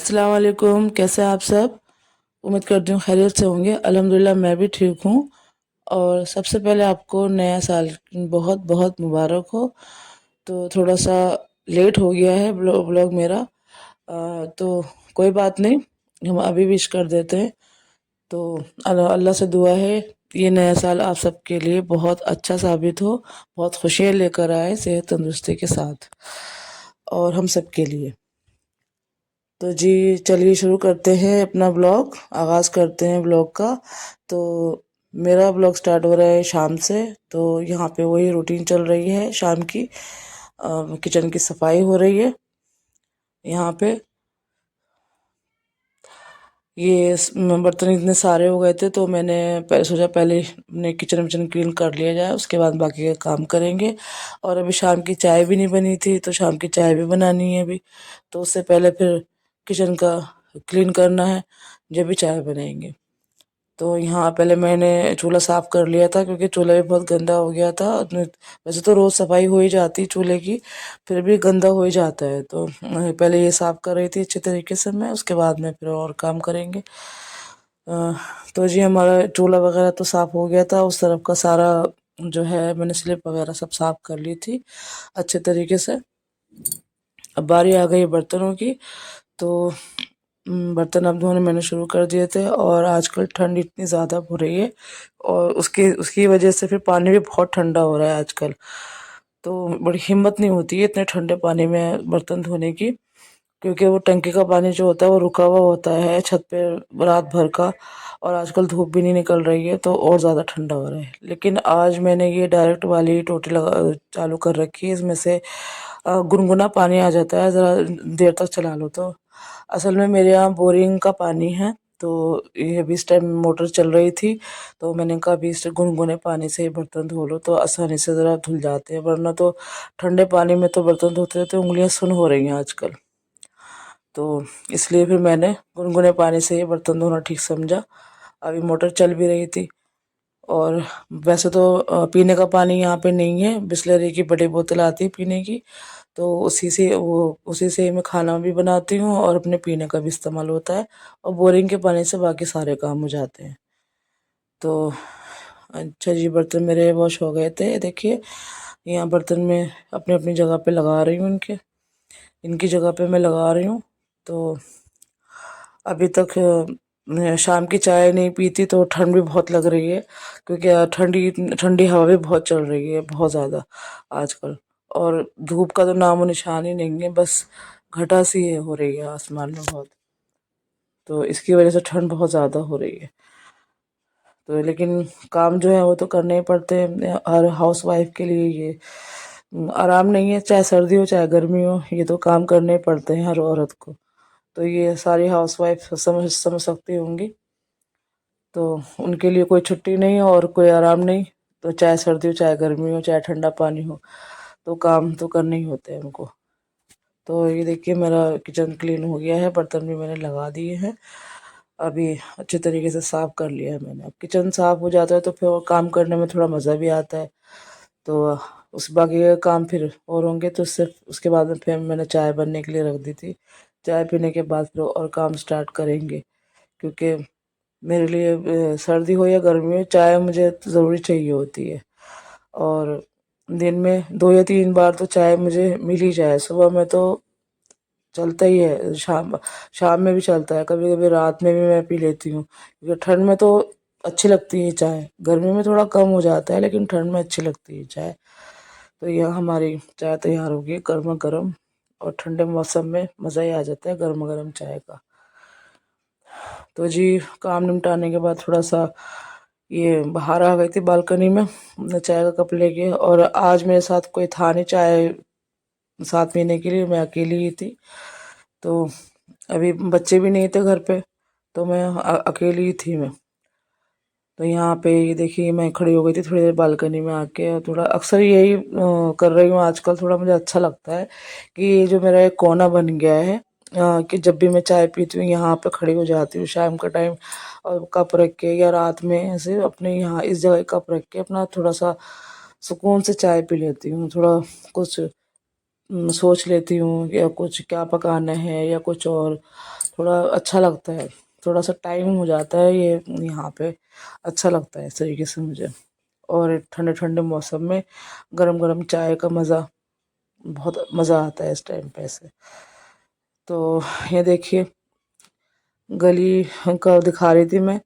अस्सलाम वालेकुम। कैसे हैं आप सब? उम्मीद करती हूँ खैरियत से होंगे। अल्हम्दुलिल्लाह मैं भी ठीक हूँ। और सबसे पहले आपको नया साल बहुत बहुत मुबारक हो। तो थोड़ा सा लेट हो गया है ब्लॉग मेरा। तो कोई बात नहीं, हम अभी विश कर देते हैं। तो अल्लाह अल्लाह से दुआ है ये नया साल आप सबके लिए बहुत अच्छा साबित हो, बहुत खुशियाँ लेकर आए सेहत तंदुरुस्ती के साथ, और हम सबके लिए। तो जी चलिए शुरू करते हैं अपना ब्लॉग, आगाज़ करते हैं ब्लॉग का। तो मेरा ब्लॉग स्टार्ट हो रहा है शाम से। तो यहाँ पे वही रूटीन चल रही है शाम की। किचन की सफाई हो रही है यहाँ पे। बर्तन इतने सारे हो गए थे तो मैंने सोचा पहले अपने किचन विचन क्लीन कर लिया जाए, उसके बाद बाकी का काम करेंगे। और अभी शाम की चाय भी नहीं बनी थी तो शाम की चाय भी बनानी है अभी। तो उससे पहले फिर किचन का क्लीन करना है जब भी चाय बनाएंगे। तो यहाँ पहले मैंने चूल्हा साफ कर लिया था क्योंकि चूल्हा भी बहुत गंदा हो गया था। वैसे तो रोज़ सफाई हो ही जाती चूल्हे की, फिर भी गंदा हो ही जाता है। तो पहले ये साफ कर रही थी अच्छे तरीके से मैं, उसके बाद में फिर और काम करेंगे। तो जी हमारा चूल्हा वगैरह तो साफ हो गया था, उस तरफ का सारा जो है मैंने स्लिप वगैरह सब साफ कर ली थी अच्छे तरीके से। अब बारी आ गई बर्तनों की। तो बर्तन अब धोने मैंने शुरू कर दिए थे। और आजकल ठंड इतनी ज़्यादा हो रही है और उसकी उसकी वजह से फिर पानी भी बहुत ठंडा हो रहा है आजकल। तो बड़ी हिम्मत नहीं होती है इतने ठंडे पानी में बर्तन धोने की, क्योंकि वो टंकी का पानी जो होता है वो रुका हुआ होता है छत पे रात भर का। और आजकल धूप भी नहीं निकल रही है तो और ज़्यादा ठंडा हो रहा है। लेकिन आज मैंने ये डायरेक्ट वाली टोटी लगा चालू कर रखी है, इसमें से गुनगुना पानी आ जाता है ज़रा देर तक चला लो तो। असल में मेरे यहाँ बोरिंग का पानी है, तो ये अभी इस टाइम मोटर चल रही थी। तो मैंने कहा अभी इस गुनगुने पानी से ही बर्तन धो लो तो आसानी से ज़रा धुल जाते हैं, वरना तो ठंडे पानी में तो बर्तन धोते धोते उंगलियां सुन हो रही हैं आजकल। तो इसलिए फिर मैंने गुनगुने पानी से ही बर्तन धोना ठीक समझा। अभी मोटर चल भी रही थी। और वैसे तो पीने का पानी यहाँ पे नहीं है, बिसलेरी की बड़ी बोतल आती है पीने की। तो उसी से ही मैं खाना भी बनाती हूँ और अपने पीने का भी इस्तेमाल होता है। और बोरिंग के पानी से बाकी सारे काम हो जाते हैं। तो अच्छा जी, बर्तन मेरे वॉश हो गए थे। देखिए यहाँ बर्तन में अपनी अपनी जगह पे लगा रही हूँ, इनकी जगह पे मैं लगा रही हूँ। तो अभी तक शाम की चाय नहीं पीती तो ठंड भी बहुत लग रही है, क्योंकि ठंडी ठंडी हवा भी बहुत चल रही है बहुत ज़्यादा आजकल। और धूप का तो नामो निशान ही नहीं है, बस घटा सी हो रही है आसमान में बहुत। तो इसकी वजह से ठंड बहुत ज़्यादा हो रही है। तो लेकिन काम जो है वो तो करने ही पड़ते हैं हर हाउस वाइफ के लिए। ये आराम नहीं है, चाहे सर्दी हो चाहे गर्मी हो, ये तो काम करने ही पड़ते हैं हर औरत को। तो ये सारी हाउस वाइफ समझ सकती होंगी। तो उनके लिए कोई छुट्टी नहीं और कोई आराम नहीं। तो चाहे सर्दी हो चाहे गर्मी हो चाहे ठंडा पानी हो, तो काम तो करने ही होते हैं उनको। तो ये देखिए मेरा किचन क्लीन हो गया है, बर्तन भी मैंने लगा दिए हैं अभी, अच्छे तरीके से साफ कर लिया है मैंने। अब किचन साफ हो जाता है तो फिर और काम करने में थोड़ा मज़ा भी आता है। तो उस बाकी के काम फिर और होंगे। तो सिर्फ उसके बाद में फिर मैंने चाय बनने के लिए रख दी थी। चाय पीने के बाद फिर और काम स्टार्ट करेंगे, क्योंकि मेरे लिए सर्दी हो या गर्मी हो चाय मुझे ज़रूरी चाहिए होती है। और दिन में 2 या 3 बार तो चाय मुझे मिल ही जाए। सुबह में तो चलता ही है, शाम शाम में भी चलता है, कभी कभी रात में भी मैं पी लेती हूँ, क्योंकि ठंड में तो अच्छी लगती है चाय। गर्मी में थोड़ा कम हो जाता है लेकिन ठंड में अच्छी लगती है चाय। तो यह हमारी चाय तैयार होगी गर्मा गर्म। और ठंडे मौसम में मज़ा ही आ जाता है गर्मा गर्म चाय का। तो जी काम निपटाने के बाद थोड़ा सा ये बाहर आ गई थी बालकनी में अपने चाय का कप लेके। और आज मेरे साथ कोई था नहीं चाय साथ पीने के लिए, मैं अकेली ही थी। तो अभी बच्चे भी नहीं थे घर पे, तो मैं अकेली ही थी मैं। तो यहाँ पे ये देखिए मैं खड़ी हो गई थी थोड़ी देर बालकनी में आके। और थोड़ा अक्सर यही कर रही हूँ आजकल। थोड़ा मुझे अच्छा लगता है कि ये जो मेरा एक कोना बन गया है, कि जब भी मैं चाय पीती हूँ यहाँ पे खड़ी हो जाती हूँ शाम का टाइम, और कप रख के या रात में ऐसे अपने यहाँ इस जगह कप रख के अपना थोड़ा सा सुकून से चाय पी लेती हूँ। थोड़ा कुछ सोच लेती हूँ या कुछ क्या पकाना है या कुछ और, थोड़ा अच्छा लगता है। थोड़ा सा टाइम हो जाता है ये यहाँ पे, अच्छा लगता है इस तरीके से मुझे। और ठंडे ठंडे मौसम में गरम गरम चाय का मज़ा, बहुत मज़ा आता है इस टाइम पे ऐसे। तो ये देखिए, गली का दिखा रही थी मैं।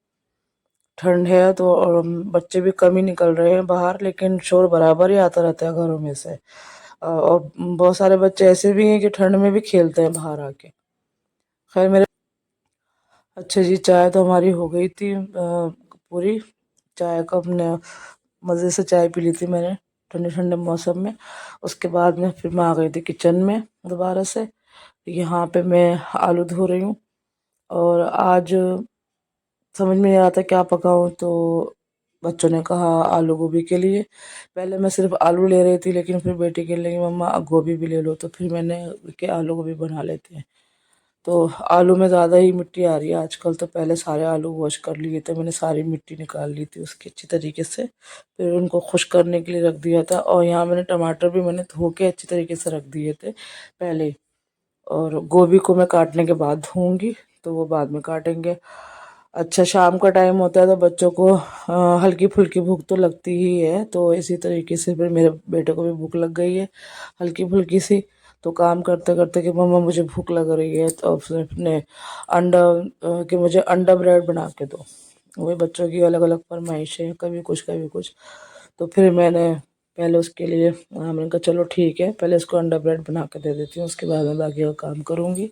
ठंड है तो और बच्चे भी कम ही निकल रहे हैं बाहर, लेकिन शोर बराबर ही आता रहता है घरों में से। और बहुत सारे बच्चे ऐसे भी हैं कि ठंड में भी खेलते हैं बाहर आके। खैर मेरे, अच्छा जी, चाय तो हमारी हो गई थी पूरी। चाय का अपने मज़े से चाय पी ली थी मैंने ठंडे ठंडे मौसम में। उसके बाद में फिर मैं आ गई थी किचन में दोबारा से। यहाँ पे मैं आलू धो रही हूँ, और आज समझ में नहीं आ रहा था क्या पकाऊं, तो बच्चों ने कहा आलू गोभी के लिए। पहले मैं सिर्फ आलू ले रही थी, लेकिन फिर बेटी कहने लगी मम्मा गोभी भी ले लो, तो फिर मैंने कि आलू गोभी बना लेते हैं। तो आलू में ज़्यादा ही मिट्टी आ रही है आजकल, तो पहले सारे आलू वॉश कर लिए थे मैंने, सारी मिट्टी निकाल ली थी उसकी अच्छी तरीके से। फिर उनको खुश करने के लिए रख दिया था। और यहाँ मैंने टमाटर भी मैंने धो के अच्छी तरीके से रख दिए थे पहले। और गोभी को मैं काटने के बाद धोऊंगी, तो वो बाद में काटेंगे। अच्छा, शाम का टाइम होता है तो बच्चों को हल्की फुल्की भूख तो लगती ही है, तो इसी तरीके से फिर मेरे बेटे को भी भूख लग गई है हल्की फुल्की सी। तो काम करते करते कि मम्मा मुझे भूख लग रही है, तो उसने अपने अंडा कि मुझे अंडा ब्रेड बना के दो। वही बच्चों की अलग अलग फरमाइशें, कभी कुछ कभी कुछ। तो फिर मैंने पहले उसके लिए मैंने कहा चलो ठीक है, पहले इसको अंडा ब्रेड बना के दे देती हूँ, उसके बाद मैं बाकी का काम करूँगी।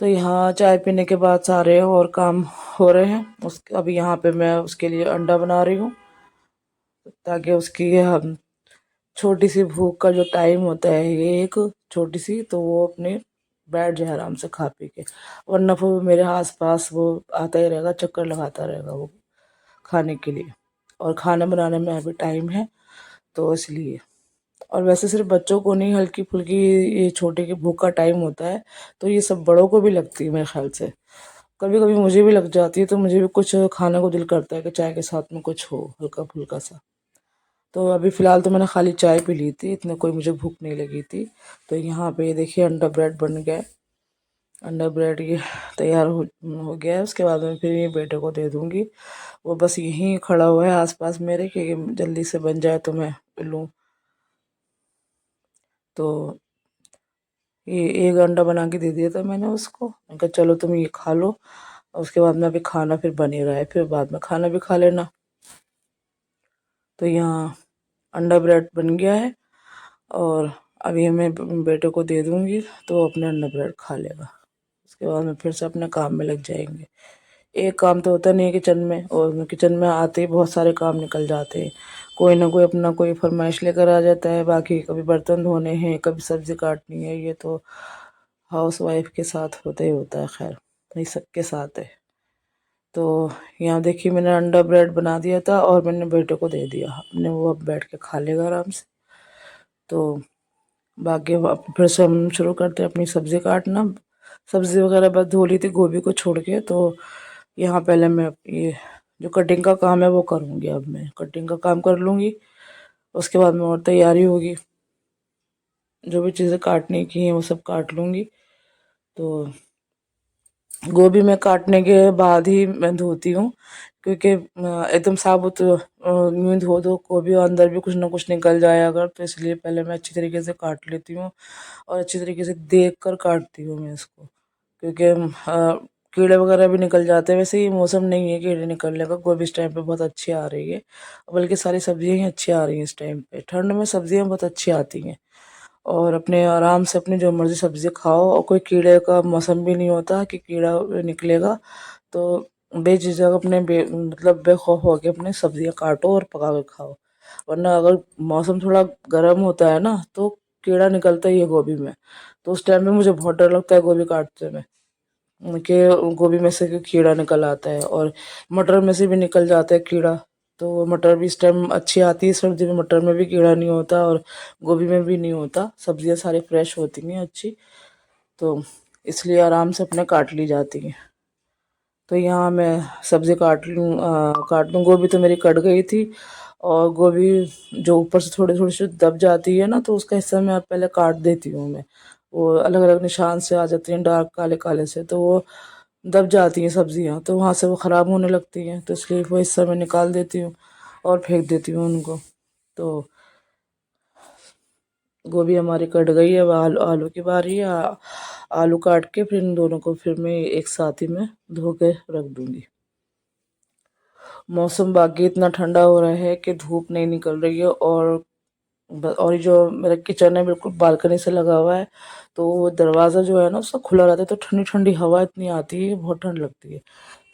तो यहाँ चाय पीने के बाद सारे और काम हो रहे हैं। उस अभी यहाँ पे मैं उसके लिए अंडा बना रही हूँ, ताकि उसकी छोटी सी भूख का जो टाइम होता है ये एक छोटी सी, तो वो अपने बैठ जाए आराम से खा पी के। वरना फिर वो मेरे आस पास वो आता ही रहेगा, चक्कर लगाता रहेगा वो खाने के लिए। और खाना बनाने में अभी टाइम है, तो इसलिए। और वैसे सिर्फ बच्चों को नहीं, हल्की फुल्की ये छोटे की भूख का टाइम होता है, तो ये सब बड़ों को भी लगती है मेरे ख्याल से। कभी कभी मुझे भी लग जाती है, तो मुझे भी कुछ खाने को दिल करता है कि चाय के साथ में कुछ हो हल्का फुल्का सा। तो अभी फ़िलहाल तो मैंने खाली चाय पी ली थी, इतने कोई मुझे भूख नहीं लगी थी। तो यहाँ पे ये देखिए अंडा ब्रेड बन गया है। अंडा ब्रेड ये तैयार हो गया है। उसके बाद में फिर ये बेटे को दे दूँगी। वो बस यहीं खड़ा हुआ है आसपास मेरे कि जल्दी से बन जाए तो मैं लूँ। तो ये एक अंडा बना के दे दिया था मैंने उसको, मैंने कहा चलो तुम ये खा लो, और उसके बाद में अभी खाना फिर बन ही रहा है, फिर बाद में खाना भी खा लेना। तो यहाँ अंडा ब्रेड बन गया है, और अभी मैं बेटे को दे दूँगी तो वो अपने अंडा ब्रेड खा लेगा। उसके बाद में फिर से अपने काम में लग जाएंगे। एक काम तो होता नहीं है किचन में, और किचन में आते ही बहुत सारे काम निकल जाते हैं। कोई ना कोई अपना कोई फरमाइश लेकर आ जाता है, बाकी कभी बर्तन धोने हैं, कभी सब्जी काटनी है। ये तो हाउस वाइफ के साथ होता ही होता है, खैर नहीं सबके साथ है। तो यहाँ देखिए मैंने अंडा ब्रेड बना दिया था और मैंने बेटे को दे दिया अपने, वो अब बैठ के खा लेगा आराम से। तो बाकी अब फिर से हम शुरू करते हैं अपनी सब्ज़ी काटना। सब्ज़ी वगैरह बस धो ली थी गोभी को छोड़ के। तो यहाँ पहले मैं ये जो कटिंग का काम है वो करूँगी, अब मैं कटिंग का काम कर लूँगी। उसके बाद में और तैयारी होगी, जो भी चीज़ें काटने की हैं वो सब काट लूँगी। तो गोभी में काटने के बाद ही मैं धोती हूँ, क्योंकि एकदम साबुत यूँ ही धो दो गोभी और अंदर भी कुछ ना कुछ निकल जाए अगर, तो इसलिए पहले मैं अच्छी तरीके से काट लेती हूँ, और अच्छी तरीके से देख कर काटती हूँ मैं इसको। क्योंकि कीड़े वगैरह भी निकल जाते हैं। वैसे ये मौसम नहीं है कीड़े निकलने का, गोभी इस टाइम पे बहुत अच्छी आ रही है, बल्कि सारी सब्जियां ही अच्छी आ रही हैं इस टाइम पे। ठंड में सब्जियां बहुत अच्छी आती हैं, और अपने आराम से अपनी जो मर्जी सब्जी खाओ, और कोई कीड़े का मौसम भी नहीं होता कि कीड़ा निकलेगा। तो बेझिझक अपने मतलब बेखौफ होके अपने सब्जियां काटो और पका के खाओ। वरना अगर मौसम थोड़ा गर्म होता है ना, तो कीड़ा निकलता ही है गोभी में। तो उस टाइम में मुझे बहुत डर लगता है गोभी काटते में, कि गोभी में से कीड़ा निकल आता है, और मटर में से भी निकल जाता है कीड़ा। तो मटर भी इस टाइम अच्छी आती है सर्दी में, मटर में भी कीड़ा नहीं होता और गोभी में भी नहीं होता, सब्जियां सारी फ्रेश होती हैं अच्छी। तो इसलिए आराम से अपने काट ली जाती हैं। तो यहाँ मैं सब्ज़ी काट लूँ, गोभी तो मेरी कट गई थी, और गोभी जो ऊपर से थोड़ी थोड़ी सी दब जाती है ना, तो उसका हिस्सा मैं पहले काट देती हूँ मैं। वो अलग अलग निशान से आ जाती हैं, डार्क काले काले से, तो वो दब जाती हैं सब्जियाँ, तो वहाँ से वो ख़राब होने लगती हैं, तो इसलिए वो हिस्सा मैं निकाल देती हूँ और फेंक देती हूँ उनको। तो गोभी हमारी कट गई है, अब आलू आलू की बारी है। आलू काट के फिर इन दोनों को फिर मैं एक साथ ही में धो के रख दूँगी। मौसम बाकी इतना ठंडा हो रहा है कि धूप नहीं निकल रही है, और ये जो मेरा किचन है बिल्कुल बालकनी से लगा हुआ है, तो वो दरवाज़ा जो है ना उसका खुला रहता है, तो ठंडी ठंडी हवा इतनी आती है, बहुत ठंड लगती है।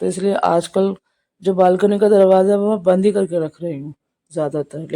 तो इसलिए आजकल जो बालकनी का दरवाज़ा है वो मैं बंद ही करके रख रही हूँ ज़्यादातर।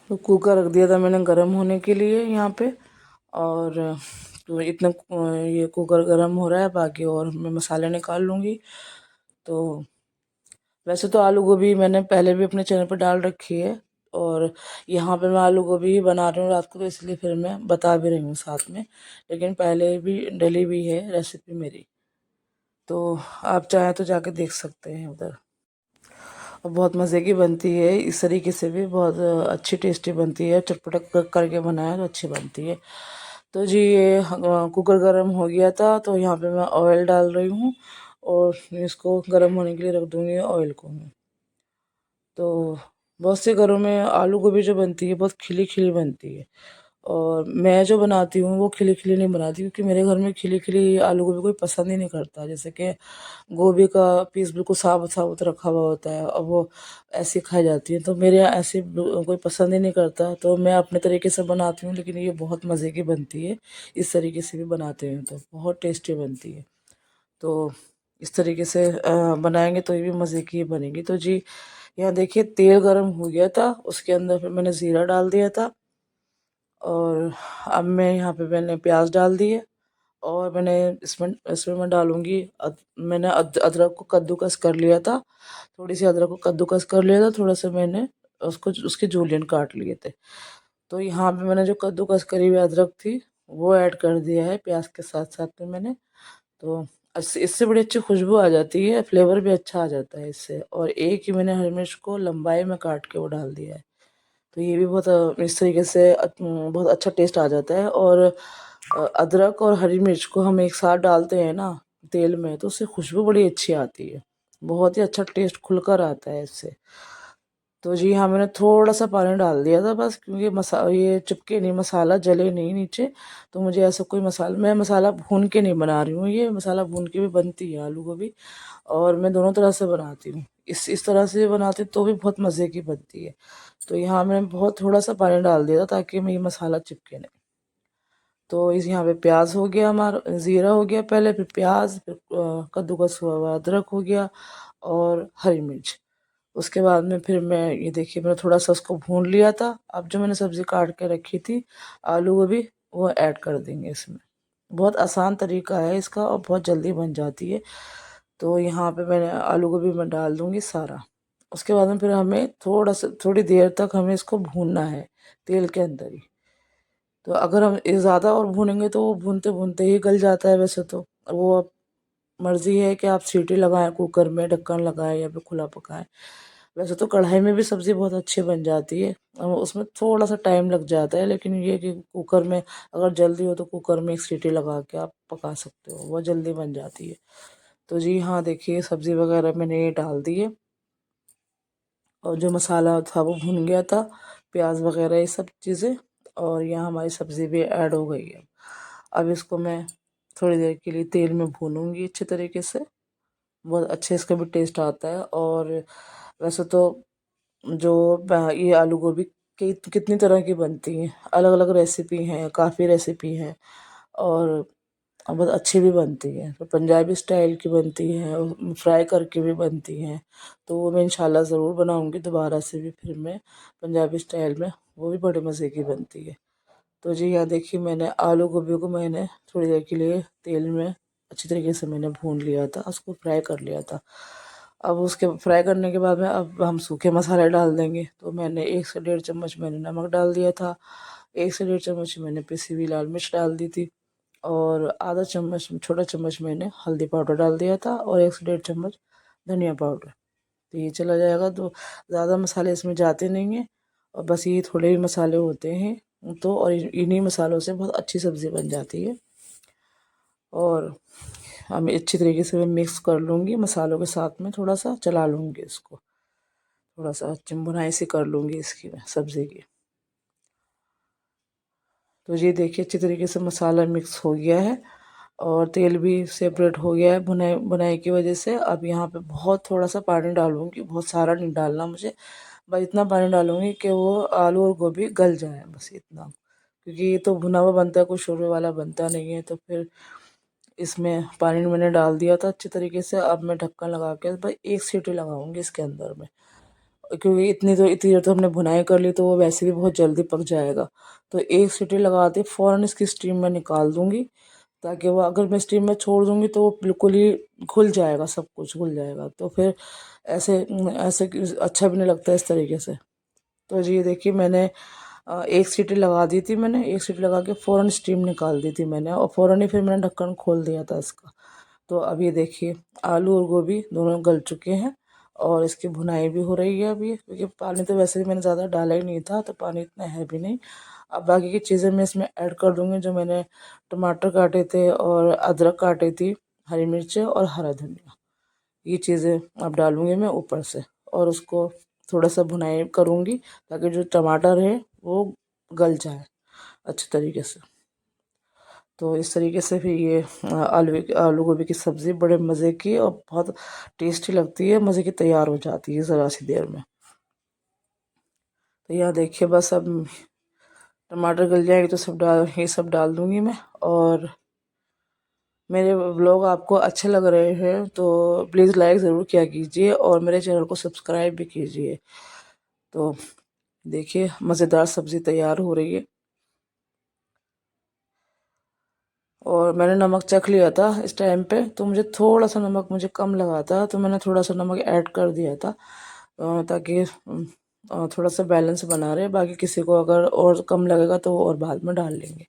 तो कुकर रख दिया था मैंने गर्म होने के लिए यहाँ पे। और तो इतना ये कुकर गर्म हो रहा है, बाकी और मैं मसाले निकाल लूँगी। तो वैसे तो आलू गोभी मैंने पहले भी अपने चैनल पर डाल रखी है, और यहाँ पे मैं आलू गोभी ही बना रही हूँ रात को, तो इसलिए फिर मैं बता भी रही हूँ साथ में, लेकिन पहले भी डली हुई है रेसिपी मेरी, तो आप चाहें तो जाके देख सकते हैं उधर। और बहुत मज़े की बनती है, इस तरीके से भी बहुत अच्छी टेस्टी बनती है, चटपटा करके बनाया तो अच्छी बनती है। तो जी ये कुकर गर्म हो गया था, तो यहाँ पे मैं ऑयल डाल रही हूँ, और इसको गर्म होने के लिए रख दूँगी ऑयल को मैं। तो बहुत से घरों में आलू गोभी जो बनती है बहुत खिली खिली बनती है, और मैं जो बनाती हूँ वो खिली खिली नहीं बनाती, क्योंकि मेरे घर में खिली खिली आलू गोभी कोई पसंद ही नहीं करता। जैसे कि गोभी का पीस बिल्कुल साबुत साबुत रखा हुआ होता है और वो ऐसी खाई जाती है, तो मेरे यहाँ ऐसे कोई पसंद ही नहीं करता, तो मैं अपने तरीके से बनाती हूँ, लेकिन ये बहुत मज़े की बनती है। इस तरीके से भी बनाते हैं तो बहुत टेस्टी बनती है। तो इस तरीके से बनाएंगे तो ये भी मज़े की बनेगी। तो जी यहाँ देखिए तेल गरम हो गया था, उसके अंदर फिर मैंने ज़ीरा डाल दिया था, और अब मैं यहाँ पे मैंने प्याज डाल दिए, और मैंने इसमें इसमें मैं डालूंगी मैंने अदरक को कद्दूकस कर लिया था। थोड़ी सी अदरक को कद्दूकस कर लिया था, थोड़ा सा मैंने उसको उसके जूलियन काट लिए थे। तो यहाँ पे मैंने जो कद्दूकस करी हुई अदरक थी वो ऐड कर दिया है प्याज के साथ साथ में मैंने। तो इससे बड़ी अच्छी खुशबू आ जाती है, फ्लेवर भी अच्छा आ जाता है इससे। और एक ही मैंने हरी मिर्च को लंबाई में काट के वो डाल दिया है, तो ये भी बहुत इस तरीके से बहुत अच्छा टेस्ट आ जाता है। और अदरक और हरी मिर्च को हम एक साथ डालते हैं ना तेल में, तो उससे खुशबू बड़ी अच्छी आती है, बहुत ही अच्छा टेस्ट खुलकर आता है इससे। तो जी हाँ मैंने थोड़ा सा पानी डाल दिया था बस, क्योंकि ये चिपके नहीं, मसाला जले नहीं नीचे। तो मुझे ऐसा कोई मसाला, मैं मसाला भून के नहीं बना रही हूँ, ये मसाला भून के भी बनती है आलू गोभी, और मैं दोनों तरह से बनाती हूँ। इस तरह से बनाती तो भी बहुत मज़े की बनती है। तो यहाँ मैंने बहुत थोड़ा सा पानी डाल दिया था ताकि मैं ये मसाला चिपके नहीं। तो इस यहाँ पे प्याज हो गया, हमारा ज़ीरा हो गया पहले, फिर प्याज, फिर कद्दूकस हुआ हुआ अदरक हो गया, और हरी मिर्च। उसके बाद में फिर मैं ये देखिए मैंने थोड़ा सा उसको भून लिया था। अब जो मैंने सब्ज़ी काट के रखी थी आलू गोभी, वो ऐड कर देंगे इसमें। बहुत आसान तरीका है इसका और बहुत जल्दी बन जाती है। तो यहाँ पे मैंने आलू गोभी मैं डाल दूँगी सारा। उसके बाद में फिर हमें थोड़ा सा थोड़ी देर तक हमें इसको भूनना है तेल के अंदर ही। तो अगर हम ये ज़्यादा और भूनेंगे तो वो भूनते भूनते ही गल जाता है वैसे तो। वो अब मर्ज़ी है कि आप सीटी लगाएं कुकर में, ढक्कन लगाएं या फिर खुला पकाएं। वैसे तो कढ़ाई में भी सब्ज़ी बहुत अच्छी बन जाती है, उसमें थोड़ा सा टाइम लग जाता है, लेकिन ये कि कुकर में अगर जल्दी हो तो कुकर में एक सीटी लगा के आप पका सकते हो, बहुत जल्दी बन जाती है। तो जी हाँ देखिए सब्ज़ी वगैरह मैंने ये डाल दी है, और जो मसाला था वो भुन गया था, प्याज वगैरह ये सब चीज़ें, और यहाँ हमारी सब्ज़ी भी ऐड हो गई है। अब इसको मैं थोड़ी देर के लिए तेल में भूनूंगी अच्छे तरीके से। बहुत अच्छे इसका भी टेस्ट आता है। और वैसे तो जो ये आलू गोभी की कितनी तरह की बनती हैं, अलग अलग रेसिपी हैं, काफ़ी रेसिपी हैं, और बहुत अच्छी भी बनती है। तो पंजाबी स्टाइल की बनती है, फ्राई करके भी बनती हैं। तो वो मैं इंशाल्लाह ज़रूर बनाऊंगी दोबारा से भी, फिर मैं पंजाबी स्टाइल में, वो भी बड़े मज़े की बनती है। तो जी यहाँ देखिए, मैंने आलू गोभी को मैंने थोड़ी देर के लिए तेल में अच्छी तरीके से मैंने भून लिया था, उसको फ्राई कर लिया था। अब उसके फ्राई करने के बाद में अब हम सूखे मसाले डाल देंगे। तो मैंने 1 से 1.5 चम्मच मैंने नमक डाल दिया था, 1 से 1.5 चम्मच मैंने पिसी हुई लाल मिर्च डाल दी थी, और आधा चम्मच, छोटा चम्मच मैंने हल्दी पाउडर डाल दिया था, और 1 से 1.5 चम्मच धनिया पाउडर। तो ये चला जाएगा। तो ज़्यादा मसाले इसमें जाते नहीं हैं, और बस ये थोड़े ही मसाले होते हैं। तो और इन्हीं मसालों से बहुत अच्छी सब्ज़ी बन जाती है। और हम अच्छी तरीके से मैं मिक्स कर लूँगी मसालों के साथ में, थोड़ा सा चला लूँगी इसको, थोड़ा सा बुनाई सी कर लूँगी इसकी सब्ज़ी की। तो ये देखिए अच्छी तरीके से मसाला मिक्स हो गया है, और तेल भी सेपरेट हो गया है बुनाई बुनाई की वजह से। अब यहाँ पे बहुत थोड़ा सा पानी डालूंगी, बहुत सारा नहीं डालना मुझे, बस इतना पानी डालूंगी कि वो आलू और गोभी गल जाए, बस इतना। क्योंकि ये तो भुना हुआ बनता है, कोई शोरबे वाला बनता नहीं है। तो फिर इसमें पानी मैंने डाल दिया था अच्छी तरीके से। अब मैं ढक्कन लगा के भाई 1 सीटी लगाऊंगी इसके अंदर में, क्योंकि इतनी देर तो हमने भुनाई कर ली, तो वो वैसे भी बहुत जल्दी पक जाएगा। तो 1 सीटी लगाते फ़ौरन इसकी स्टीम में निकाल दूंगी, ताकि वो, अगर मैं स्टीम में छोड़ दूंगी तो वो बिल्कुल ही घुल जाएगा, सब कुछ घुल जाएगा। तो फिर ऐसे ऐसे अच्छा भी नहीं लगता इस तरीके से। तो जी देखिए, मैंने 1 सीटी लगा दी थी, मैंने 1 सीटी लगा के फ़ौरन स्टीम निकाल दी थी मैंने, और फ़ौरन ही फिर मैंने ढक्कन खोल दिया था इसका। तो अब ये देखिए, आलू और गोभी दोनों गल चुके हैं, और इसकी भुनाई भी हो रही है अभी, क्योंकि पानी तो वैसे भी मैंने ज़्यादा डाला ही नहीं था, तो पानी इतना है भी नहीं। अब बाकी की चीज़ें मैं इसमें ऐड कर दूँगी, जो मैंने टमाटर काटे थे और अदरक काटी थी, हरी मिर्चें और हरा धनिया, ये चीज़ें अब डालूँगी मैं ऊपर से, और उसको थोड़ा सा भुनाई करूँगी, ताकि जो टमाटर है वो गल जाए अच्छे तरीके से। तो इस तरीके से फिर ये आलू गोभी की सब्ज़ी बड़े मज़े की और बहुत टेस्टी लगती है, मज़े की तैयार हो जाती है ज़रा सी देर में। तो यहाँ देखिए, बस अब टमाटर गल जाएंगे तो ये सब डाल दूँगी मैं। और मेरे व्लॉग आपको अच्छे लग रहे हैं तो प्लीज़ लाइक ज़रूर किया कीजिए, और मेरे चैनल को सब्सक्राइब भी कीजिए। तो देखिए, मज़ेदार सब्ज़ी तैयार हो रही है। और मैंने नमक चख लिया था इस टाइम पे, तो मुझे थोड़ा सा नमक मुझे कम लगा था, तो मैंने थोड़ा सा नमक ऐड कर दिया था, ताकि थोड़ा सा बैलेंस बना रहे। बाकी किसी को अगर और कम लगेगा तो वो और बाद में डाल लेंगे।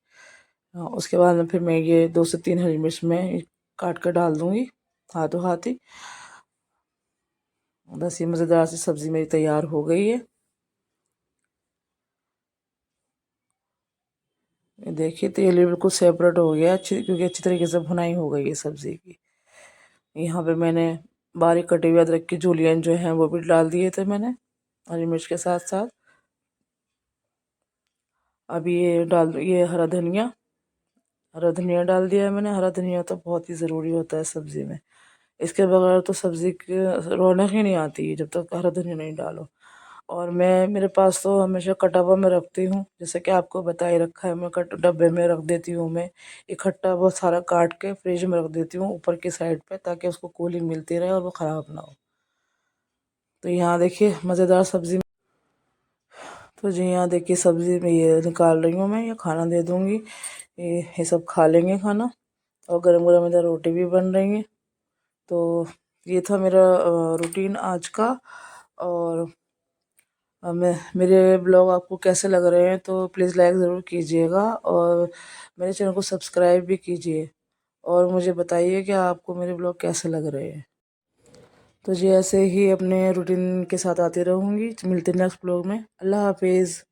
उसके बाद में फिर मैं ये 2 से 3 हरी मिर्च में काट कर डाल दूँगी हाथों हाथ ही। बस ये मज़ेदार सी सब्ज़ी मेरी तैयार हो गई है। ये देखिए, तेल भी बिल्कुल सेपरेट हो गया अच्छी, क्योंकि अच्छी तरीके से भुनाई हो गई है सब्ज़ी की। यहाँ पे मैंने बारीक कटे हुए अदरक की जूलियन जो है वो भी डाल दिए थे मैंने, हरी मिर्च के साथ साथ। अब ये हरा धनिया डाल दिया है मैंने। हरा धनिया तो बहुत ही ज़रूरी होता है सब्ज़ी में, इसके बगैर तो सब्ज़ी की रौनक ही नहीं आती है जब तक हरा धनिया नहीं डालो। और मैं, मेरे पास तो हमेशा कटा हुआ मैं रखती हूँ, जैसे कि आपको बता ही रखा है, मैं कट डब्बे में रख देती हूँ। मैं इकट्ठा बहुत सारा काट के फ्रिज में रख देती हूँ ऊपर की साइड पे, ताकि उसको कूलिंग मिलती रहे और वो ख़राब ना हो। तो यहाँ देखिए मज़ेदार सब्ज़ी। तो जी यहाँ देखिए, सब्ज़ी में ये निकाल रही हूँ मैं, ये खाना दे दूँगी। ये सब खा लेंगे खाना, और गरम गरम इधर रोटी भी बन रही है। तो ये था मेरा रूटीन आज का। और मैं, मेरे ब्लॉग आपको कैसे लग रहे हैं तो प्लीज़ लाइक ज़रूर कीजिएगा, और मेरे चैनल को सब्सक्राइब भी कीजिए, और मुझे बताइए कि आपको मेरे ब्लॉग कैसे लग रहे हैं। तो जी ऐसे ही अपने रूटीन के साथ आती रहूँगी। मिलते हैं नेक्स्ट ब्लॉग में। अल्लाह हाफिज़।